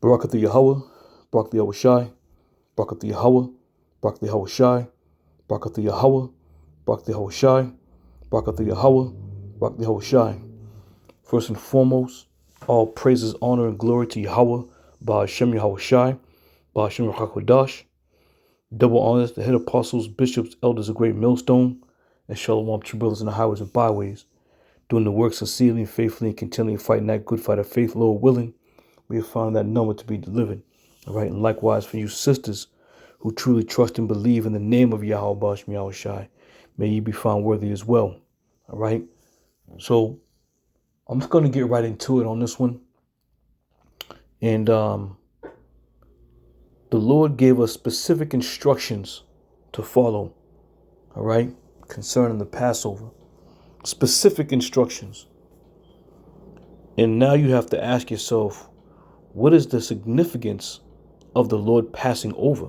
Barakathu Yahweh, Barakathu Yahweh Shai, Barakathu Yahweh, Barakathu Yahweh Shai, Barakathu Yahweh, Barakathu Yahweh Shai, Barakathu Yahweh, Barakathu Yahweh Shai. First and foremost, all praises, honor, and glory to Yahweh, Ba'ashem Yahweh Shai, Ba'ashem Yahakodash. Double honors the head apostles, bishops, elders of Great Millstone, and Shalom true brothers in the highways and byways, doing the work sincerely and faithfully and continually fighting that good fight of faith, Lord willing. We have found that number to be delivered. All right, and likewise for you sisters who truly trust and believe in the name of Yahweh Ba'ashem Yahweh Shai, may ye be found worthy as well. All right, so I'm just going to get right into it on this one. And the Lord gave us specific instructions to follow, all right, concerning the Passover. Specific instructions. And now you have to ask yourself, what is the significance of the Lord passing over?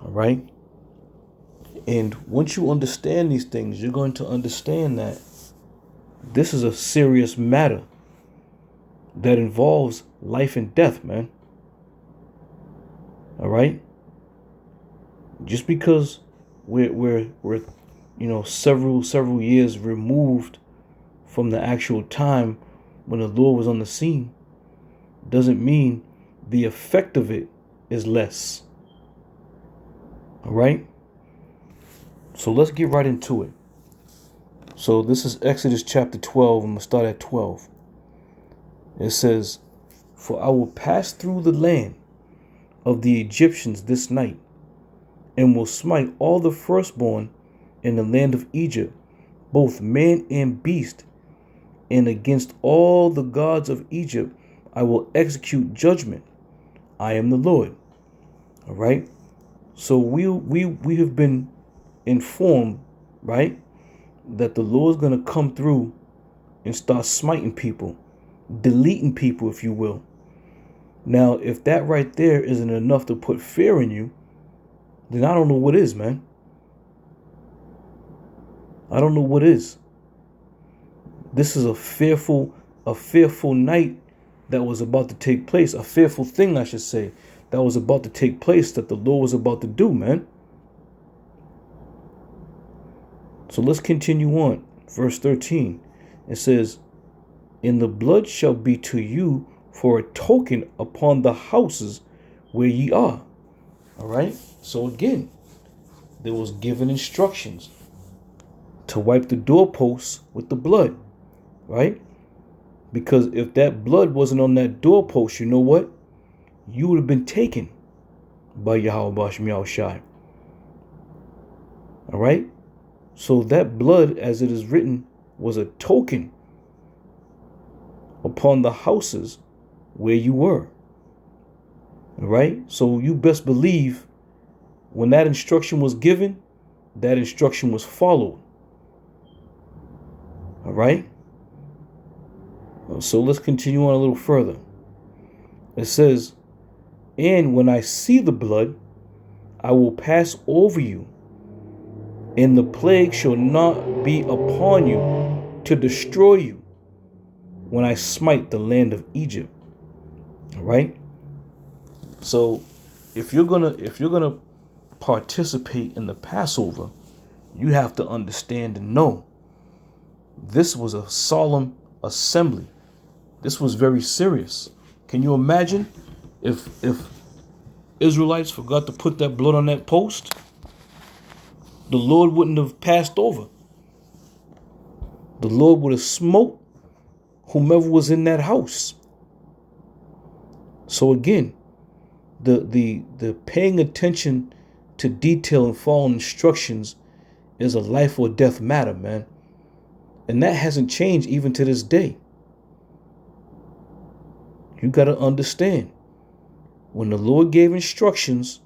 All right. And once you understand these things, you're going to understand that this is a serious matter that involves life and death, man. All right. Just because we're several years removed from the actual time when the Lord was on the scene doesn't mean the effect of it is less. All right. So let's get right into it. So this is Exodus chapter 12. I'm going to start at 12. It says, "For I will pass through the land of the Egyptians this night, and will smite all the firstborn in the land of Egypt, both man and beast, and against all the gods of Egypt I will execute judgment. I am the Lord." All right. So we have been informed, right, that the Lord's going to come through and start smiting people, deleting people, if you will. Now, if that right there isn't enough to put fear in you, then I don't know what is, man. I don't know what is. This is a fearful night that was about to take place, a fearful thing, I should say, that was about to take place, that the Lord was about to do, man. So let's continue on. Verse 13. It says, "And the blood shall be to you for a token upon the houses where ye are." All right. So again, there was given instructions to wipe the doorposts with the blood, right? Because if that blood wasn't on that doorpost, you know what? You would have been taken by Yahweh Ba'ashem Yahweh Shai. All right. So that blood, as it is written, was a token upon the houses where you were. All right. So you best believe when that instruction was given, that instruction was followed. All right. So let's continue on a little further. It says, "And when I see the blood, I will pass over you, and the plague shall not be upon you to destroy you when I smite the land of Egypt." All right. So if you're gonna participate in the Passover, you have to understand and know this was a solemn assembly. This was very serious. Can you imagine if Israelites forgot to put that blood on that post? The Lord wouldn't have passed over. The Lord would have smote whomever was in that house. So again, the paying attention to detail and following instructions is a life or death matter, man. And that hasn't changed even to this day. You got to understand, when the Lord gave instructions,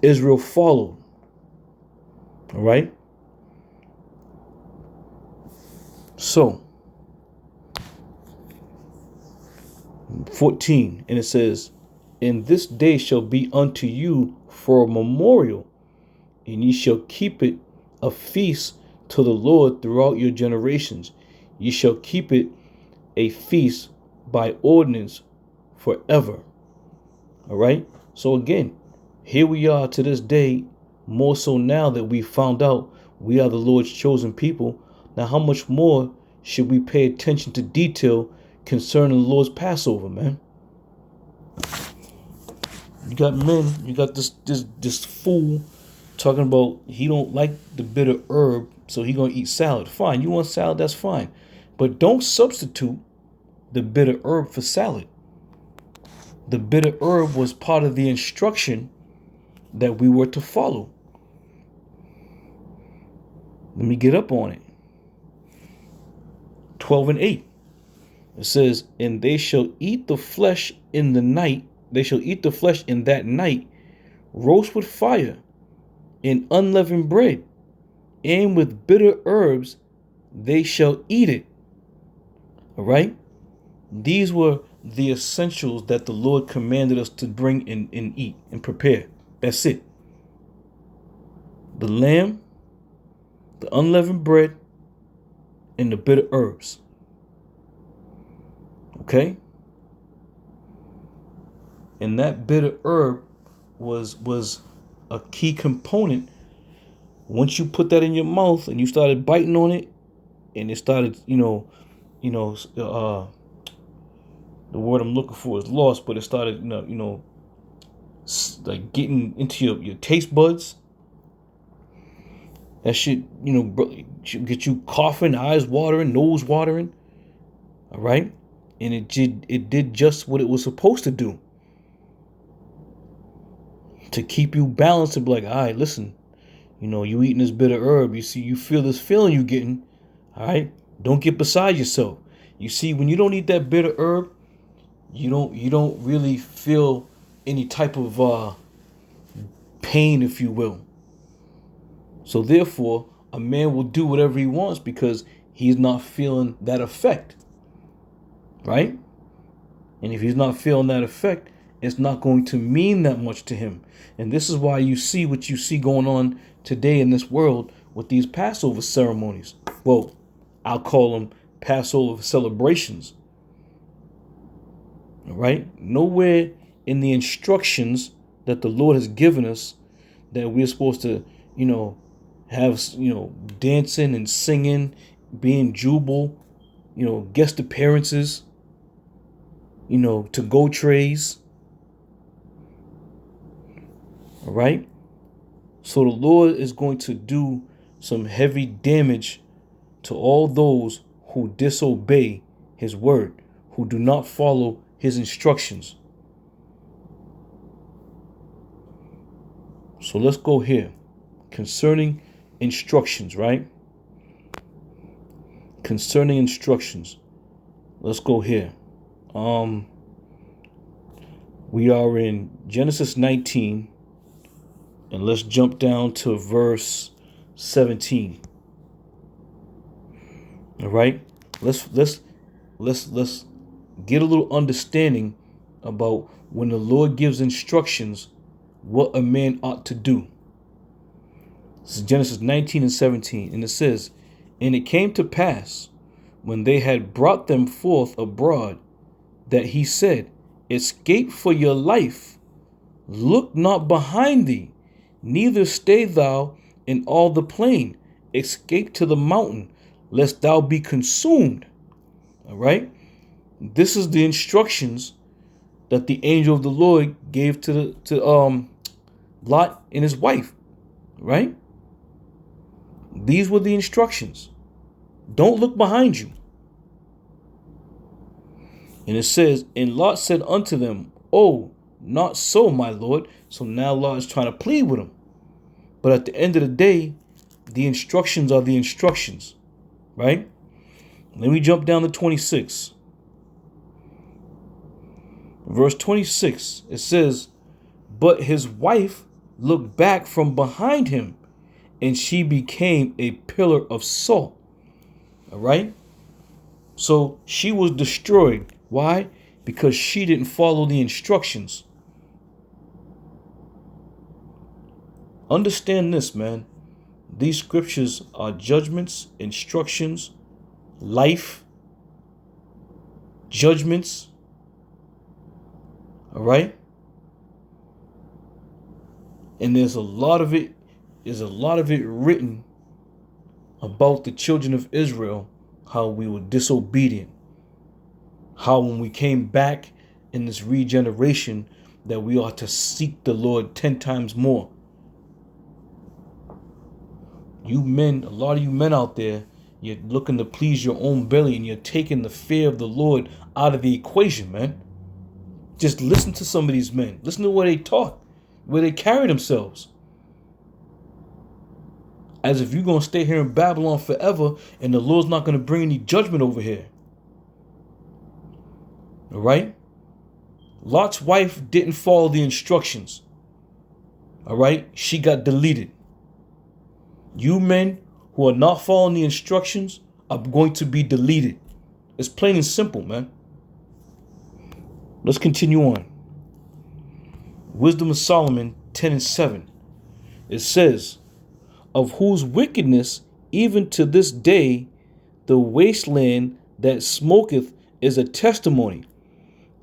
Israel followed. All right. So 14, and it says, "And this day shall be unto you for a memorial, and ye shall keep it a feast to the Lord throughout your generations. Ye shall keep it a feast by ordinance forever. All right. So again, here we are to this day, more so now that we found out we are the Lord's chosen people. Now, how much more should we pay attention to detail concerning the Lord's Passover, man? You got men, you got this fool talking about he don't like the bitter herb, so he gonna eat salad. Fine, you want salad, that's fine. But don't substitute the bitter herb for salad. The bitter herb was part of the instruction that we were to follow. Let me get up on it. 12:8. It says, and they shall eat the flesh in the night. They shall eat the flesh in that night, roast with fire, in unleavened bread, and with bitter herbs they shall eat it. All right? These were the essentials that the Lord commanded us to bring and eat and prepare. That's it. The lamb, the unleavened bread, and the bitter herbs. Okay? And that bitter herb was a key component. Once you put that in your mouth and you started biting on it, and it started, the word I'm looking for is lost, but it started, like getting into your taste buds. That shit, get you coughing, eyes watering, nose watering. All right? And it did just what it was supposed to do. To keep you balanced and be like, all right, listen, you eating this bitter herb. You feel this feeling you getting. All right? Don't get beside yourself. You see, when you don't eat that bitter herb, you don't really feel any type of pain, if you will. So therefore, a man will do whatever he wants because he's not feeling that effect. Right? And if he's not feeling that effect, it's not going to mean that much to him. And this is why you see what you see going on today in this world with these Passover ceremonies. Well, I'll call them Passover celebrations. All right? Nowhere in the instructions that the Lord has given us that we're supposed to, have, dancing and singing, being jubilant, guest appearances, to go trays. All right. So the Lord is going to do some heavy damage to all those who disobey his word, who do not follow his instructions. So let's go here. Concerning instructions, right? Concerning instructions. Let's go here. We are in Genesis 19. And let's jump down to verse 17. All right. Let's get a little understanding about when the Lord gives instructions, what a man ought to do. This is Genesis 19 and 17. And it says, and it came to pass when they had brought them forth abroad that he said, escape for your life. Look not behind thee. Neither stay thou in all the plain. Escape to the mountain, lest thou be consumed. All right. This is the instructions that the angel of the Lord gave to Lot and his wife. Right. These were the instructions. Don't look behind you. And it says, and Lot said unto them, oh, not so, my Lord. So now Lot is trying to plead with him. But at the end of the day, the instructions are the instructions, right? Let me jump down to 26. Verse 26, it says, but his wife looked back from behind him, and she became a pillar of salt. All right? So she was destroyed. Why? Because she didn't follow the instructions. Understand this, man. These scriptures are judgments, instructions, life, judgments. All right? And there's a lot of it written about the children of Israel, how we were disobedient, how when we came back in this regeneration that we ought to seek the Lord 10 times more. You men, a lot of you men out there, you're looking to please your own belly and you're taking the fear of the Lord out of the equation, man. Just listen to some of these men. Listen to what they talk, where they carry themselves. As if you're going to stay here in Babylon forever and the Lord's not going to bring any judgment over here. All right? Lot's wife didn't follow the instructions. All right? She got deleted. You men who are not following the instructions are going to be deleted. It's plain and simple, man. Let's continue on. Wisdom of Solomon 10:7. It says, of whose wickedness even to this day the wasteland that smoketh is a testimony,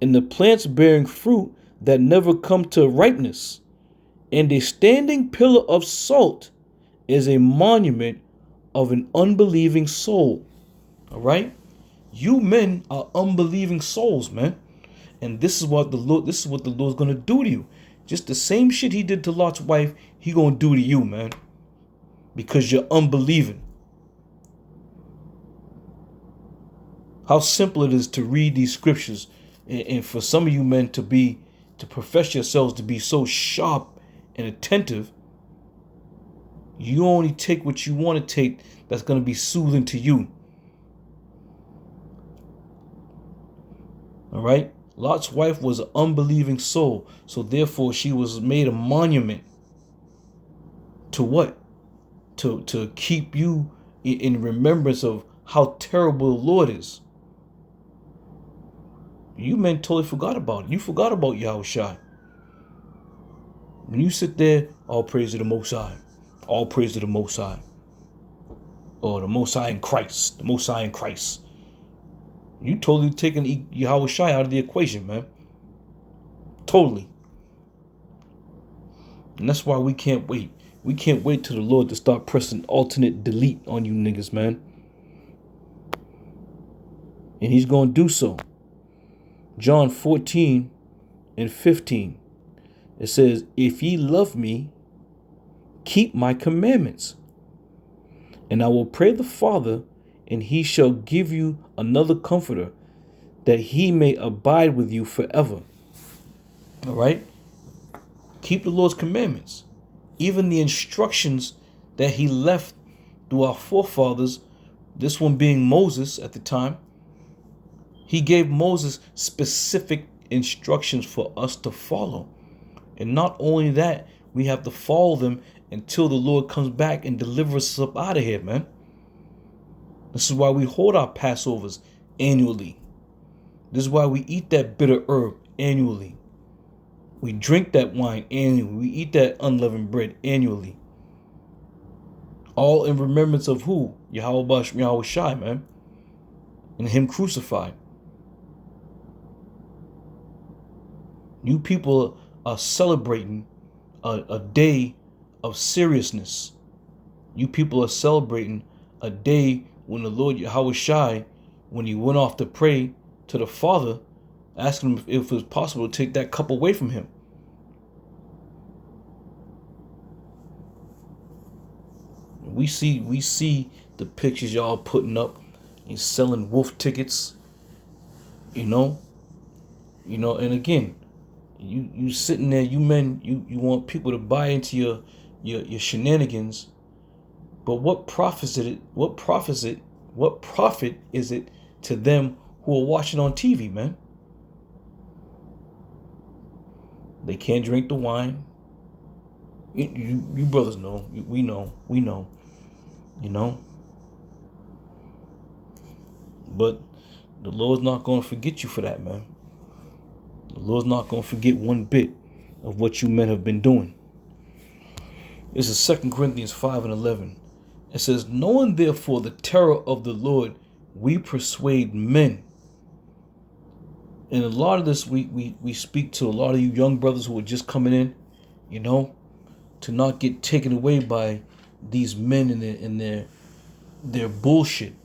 and the plants bearing fruit that never come to ripeness, and a standing pillar of salt is a monument of an unbelieving soul. All right? You men are unbelieving souls, man. And this is what the Lord's going to do to you. Just the same shit he did to Lot's wife, he going to do to you, man. Because you're unbelieving. How simple it is to read these scriptures, and for some of you men to profess yourselves to be so sharp and attentive. You only take what you want to take that's going to be soothing to you. All right? Lot's wife was an unbelieving soul, so therefore she was made a monument to what? To keep you in remembrance of how terrible the Lord is. You men totally forgot about it. You forgot about Yahushua. When you sit there, all praise to the Most High. All praise to the Most High. Or the Most High in Christ. The Most High in Christ. You totally taking Yahushua out of the equation, man. Totally. And that's why we can't wait. We can't wait till the Lord to start pressing alternate delete on you niggas, man. And he's going to do so. John 14:15. It says, if ye love me, keep my commandments. And I will pray the Father, and he shall give you another comforter, that he may abide with you forever. All right? Keep the Lord's commandments. Even the instructions that he left through our forefathers, this one being Moses at the time, he gave Moses specific instructions for us to follow. And not only that, we have to follow them until the Lord comes back and delivers us up out of here, man. This is why we hold our Passovers annually. This is why we eat that bitter herb annually. We drink that wine annually. We eat that unleavened bread annually. All in remembrance of who? Yahushua, man. And him crucified. You people are celebrating a day of seriousness. You people are celebrating a day when the Lord Yahushua, when he went off to pray to the Father, asking him if it was possible to take that cup away from him. We see the pictures y'all putting up and selling wolf tickets, you know, and again, you sitting there, you men, you want people to buy into your shenanigans, but what profit is it to them who are watching on TV, man? They can't drink the wine. You brothers know. We know. You know. But the Lord's not going to forget you for that, man. The Lord's not going to forget one bit of what you men have been doing. This is 2 Corinthians 5:11. It says, knowing therefore the terror of the Lord, we persuade men. And a lot of this, we speak to a lot of you young brothers who are just coming in, you know, to not get taken away by these men and their bullshit.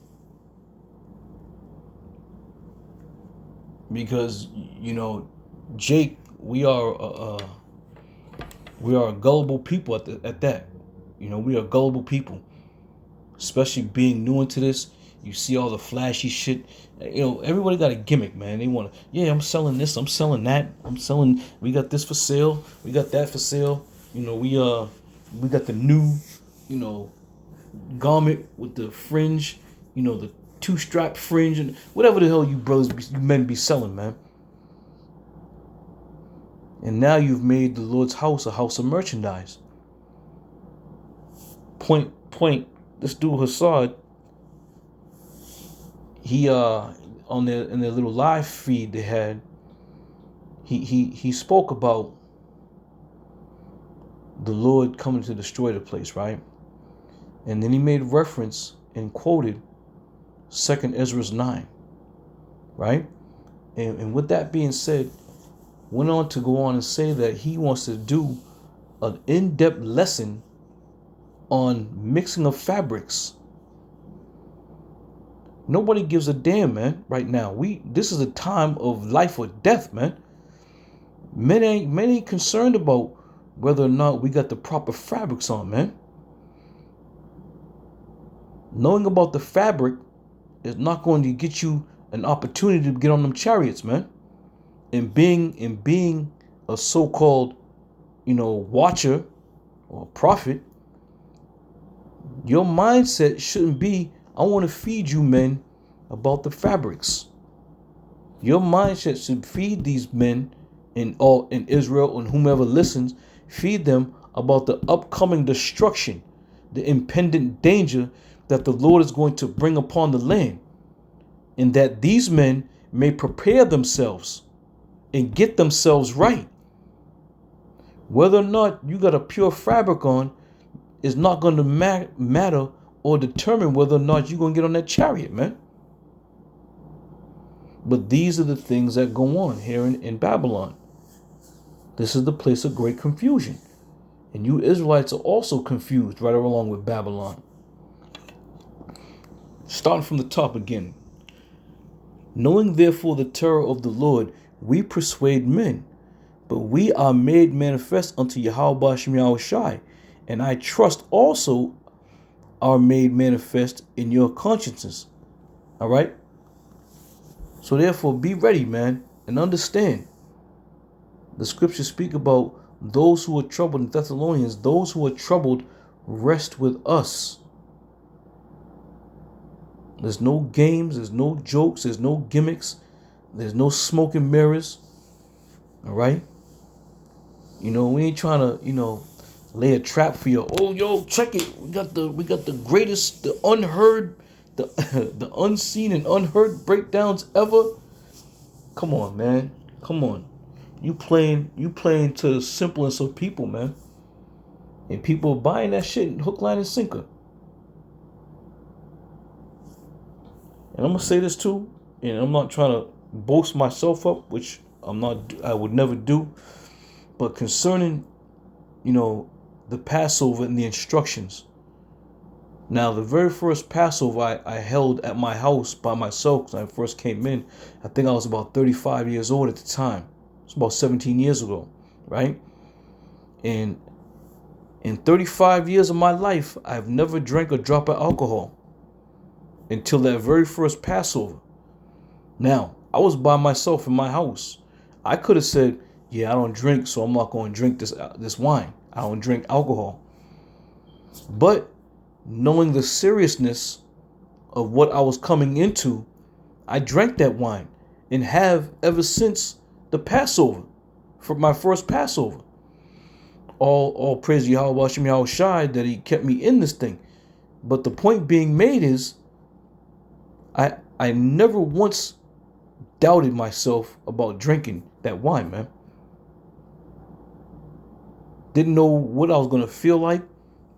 Because, you know, Jake, we are a gullible people at that. You know, we are gullible people, especially being new into this. You see all the flashy shit. You know, everybody got a gimmick, man. They want to, yeah, I'm selling this, I'm selling that, we got this for sale, we got that for sale. You know, we got the new, you know, garment with the fringe, you know, the two-strap fringe and whatever the hell you brothers, you men be selling, man. And now you've made the Lord's house a house of merchandise. Point. This dude Hassad, he in their little live feed they had, he spoke about the Lord coming to destroy the place, right? And then he made reference and quoted 2 Ezra 9, right? And with that being said, went on to go on and say that he wants to do an in-depth lesson on mixing of fabrics. Nobody gives a damn, man, right now. This is a time of life or death, man. Men ain't concerned about whether or not we got the proper fabrics on, man. Knowing about the fabric is not going to get you an opportunity to get on them chariots, man. And being a so-called, you know, watcher or prophet, your mindset shouldn't be, I want to feed you men about the fabrics. Your mindset should feed these men in Israel and whomever listens, feed them about the upcoming destruction, the impending danger that the Lord is going to bring upon the land, and that these men may prepare themselves and get themselves right. Whether or not you got a pure fabric on is not going to matter or determine whether or not you're going to get on that chariot, man. But these are the things that go on here in Babylon. This is the place of great confusion. And you Israelites are also confused right along with Babylon. Starting from the top again. Knowing therefore the terror of the Lord, we persuade men, but we are made manifest unto Yahweh Shem Yahushai, and I trust also are made manifest in your consciences. All right? So therefore, be ready, man, and understand. The scriptures speak about those who are troubled in Thessalonians. Those who are troubled rest with us. There's no games. There's no jokes. There's no gimmicks. There's no smoke and mirrors. All right? You know, we ain't trying to, you know, lay a trap for you. Oh, yo, check it. We got the greatest, the unheard, the unseen and unheard breakdowns ever. Come on, man. Come on. You playing to the simplest of people, man. And people are buying that shit hook, line, and sinker. And I'm gonna say this too, and I'm not trying to boast myself up, which I would never do. But concerning, you know, the Passover and the instructions. Now, the very first Passover I held at my house by myself when I first came in, I think I was about 35 years old at the time. It's about 17 years ago, right? And in 35 years of my life, I've never drank a drop of alcohol until that very first Passover. Now, I was by myself in my house. I could have said, yeah, I don't drink, so I'm not going to drink this wine. I don't drink alcohol. But knowing the seriousness of what I was coming into, I drank that wine and have ever since the Passover, for my first Passover. All praise Yahweh Shem Yahushai that he kept me in this thing. But the point being made is, I never once doubted myself about drinking that wine, man. Didn't know what I was going to feel like.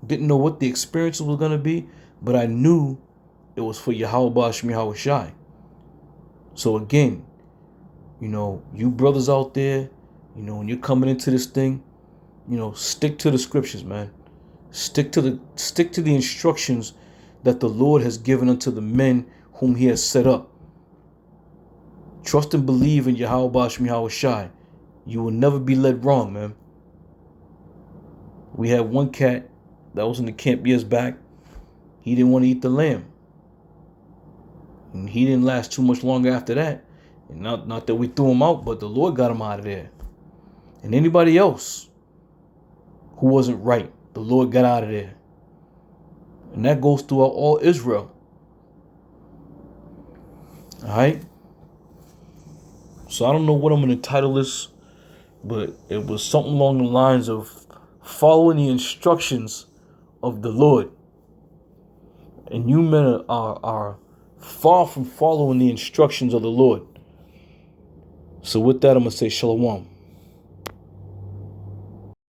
Didn't know what the experience was going to be. But I knew it was for Yahweh Shem Yahushai. So again, You brothers out there, when you're coming into this thing, stick to the scriptures, man. Stick to the instructions that the Lord has given unto the men whom he has set up. Trust and believe in Yahweh Shem Yahweh Shai. You will never be led wrong, man. We had one cat that was in the camp years back. He didn't want to eat the lamb. And he didn't last too much longer after that. And not that we threw him out, but the Lord got him out of there. And anybody else who wasn't right, the Lord got out of there. And that goes throughout all Israel. All right? So I don't know what I'm going to title this, but it was something along the lines of following the instructions of the Lord. And you men are far from following the instructions of the Lord. So with that, I'm going to say shalom.